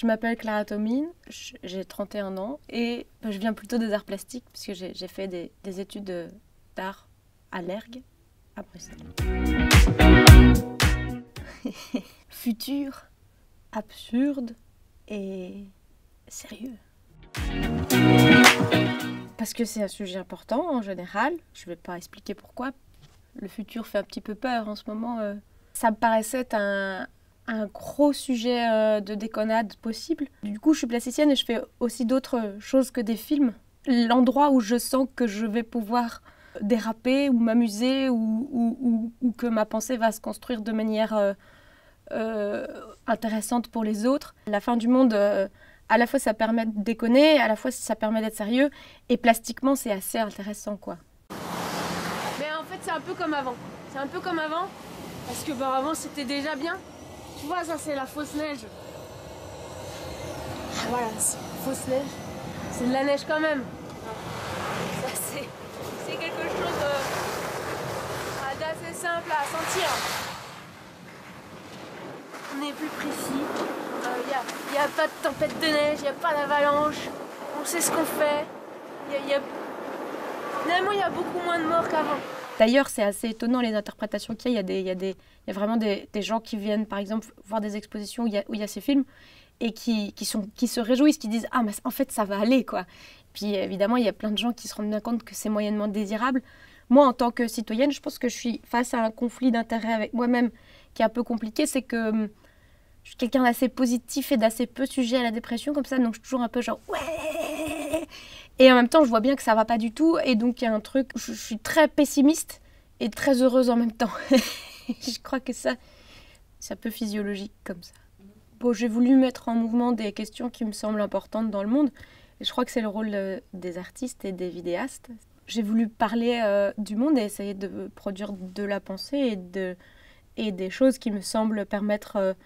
Je m'appelle Clara Tomine, j'ai 31 ans et je viens plutôt des arts plastiques puisque j'ai fait des études d'art à l'ERG à Bruxelles. Futur, absurde et sérieux. Parce que c'est un sujet important en général, je ne vais pas expliquer pourquoi. Le futur fait un petit peu peur en ce moment. Ça me paraissait un gros sujet de déconnade possible. Du coup, je suis plasticienne et je fais aussi d'autres choses que des films. L'endroit où je sens que je vais pouvoir déraper ou m'amuser ou que ma pensée va se construire de manière intéressante pour les autres. La fin du monde, à la fois ça permet de déconner, à la fois ça permet d'être sérieux et plastiquement c'est assez intéressant quoi. Mais en fait c'est un peu comme avant. C'est un peu comme avant parce que avant c'était déjà bien. Tu vois, ça c'est la fausse neige. Ah, voilà, c'est fausse neige. C'est de la neige quand même. Ça c'est quelque chose d'assez simple à sentir. On est plus précis. Il n'y a pas de tempête de neige, il n'y a pas d'avalanche. On sait ce qu'on fait. Finalement, il y a beaucoup moins de morts qu'avant. D'ailleurs, c'est assez étonnant les interprétations qu'il y a. Il y a vraiment des gens qui viennent, par exemple, voir des expositions où il y a ces films et qui se réjouissent, qui disent « Ah, mais en fait, ça va aller, quoi ». Puis évidemment, il y a plein de gens qui se rendent bien compte que c'est moyennement désirable. Moi, en tant que citoyenne, je pense que je suis face à un conflit d'intérêts avec moi-même qui est un peu compliqué. C'est que je suis quelqu'un d'assez positif et d'assez peu sujet à la dépression, comme ça. Donc, je suis toujours un peu genre « Ouais !» Et en même temps, je vois bien que ça va pas du tout. Et donc, il y a un truc, je suis très pessimiste et très heureuse en même temps. Je crois que c'est un peu physiologique comme ça. Bon, j'ai voulu mettre en mouvement des questions qui me semblent importantes dans le monde. Et je crois que c'est le rôle des artistes et des vidéastes. J'ai voulu parler du monde et essayer de produire de la pensée et des choses qui me semblent permettre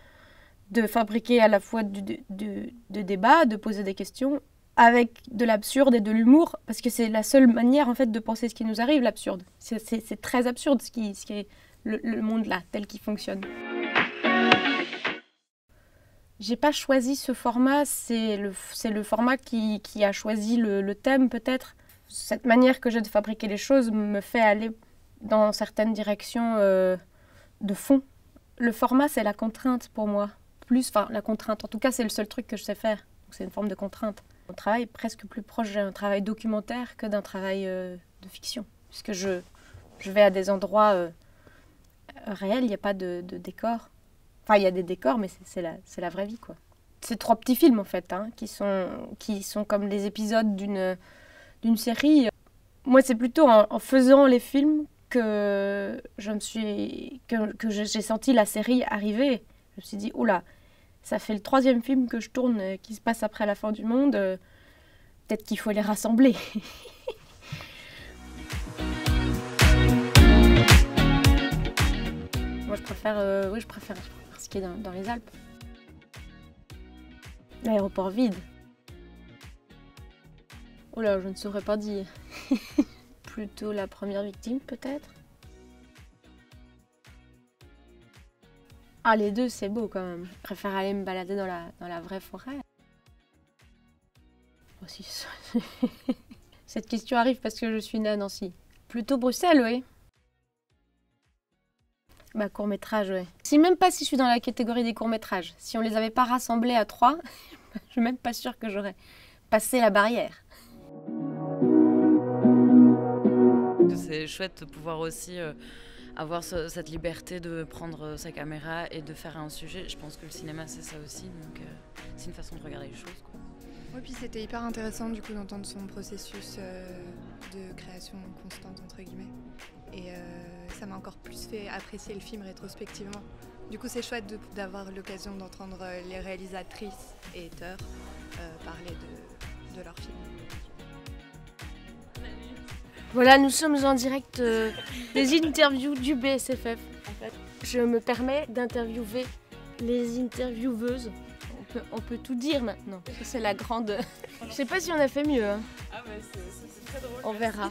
de fabriquer à la fois de débats, de poser des questions, avec de l'absurde et de l'humour, parce que c'est la seule manière en fait de penser ce qui nous arrive, l'absurde. C'est très absurde ce qui est le monde là, tel qu'il fonctionne. J'ai pas choisi ce format, c'est le format qui a choisi le thème peut-être. Cette manière que j'ai de fabriquer les choses me fait aller dans certaines directions de fond. Le format c'est la contrainte pour moi, la contrainte, en tout cas c'est le seul truc que je sais faire, donc c'est une forme de contrainte. Mon travail est presque plus proche d'un travail documentaire que d'un travail de fiction. Puisque je vais à des endroits réels, il n'y a pas de décor. Enfin, il y a des décors, mais c'est la vraie vie, quoi. C'est 3 petits films, en fait, hein, qui sont comme les épisodes d'une série. Moi, c'est plutôt en faisant les films que j'ai senti la série arriver. Je me suis dit, oula, ça fait le 3e film que je tourne qui se passe après la fin du monde. Peut-être qu'il faut les rassembler. Moi, je préfère ce qui est dans les Alpes. L'aéroport vide. Oh là, je ne saurais pas dire. Plutôt la première victime, peut-être. Ah, les deux, c'est beau quand même. Je préfère aller me balader dans la vraie forêt. Oh, si. Cette question arrive parce que je suis née à Nancy. Plutôt Bruxelles, oui. Bah, court-métrage, ouais. Je sais même pas si je suis dans la catégorie des courts-métrages. Si on les avait pas rassemblés à 3, je suis même pas sûre que j'aurais passé la barrière. C'est chouette de pouvoir aussi avoir cette liberté de prendre sa caméra et de faire un sujet. Je pense que le cinéma, c'est ça aussi, donc c'est une façon de regarder les choses, quoi. Oui, puis c'était hyper intéressant du coup d'entendre son processus de création constante, entre guillemets. Et ça m'a encore plus fait apprécier le film rétrospectivement. Du coup, c'est chouette d'avoir l'occasion d'entendre les réalisatrices et auteurs parler de leur film. Voilà, nous sommes en direct des interviews du BSFF. En fait, je me permets d'interviewer les intervieweuses. On peut tout dire maintenant. C'est la grande... Je sais pas si on a fait mieux. Hein. Ah mais c'est très drôle. On verra.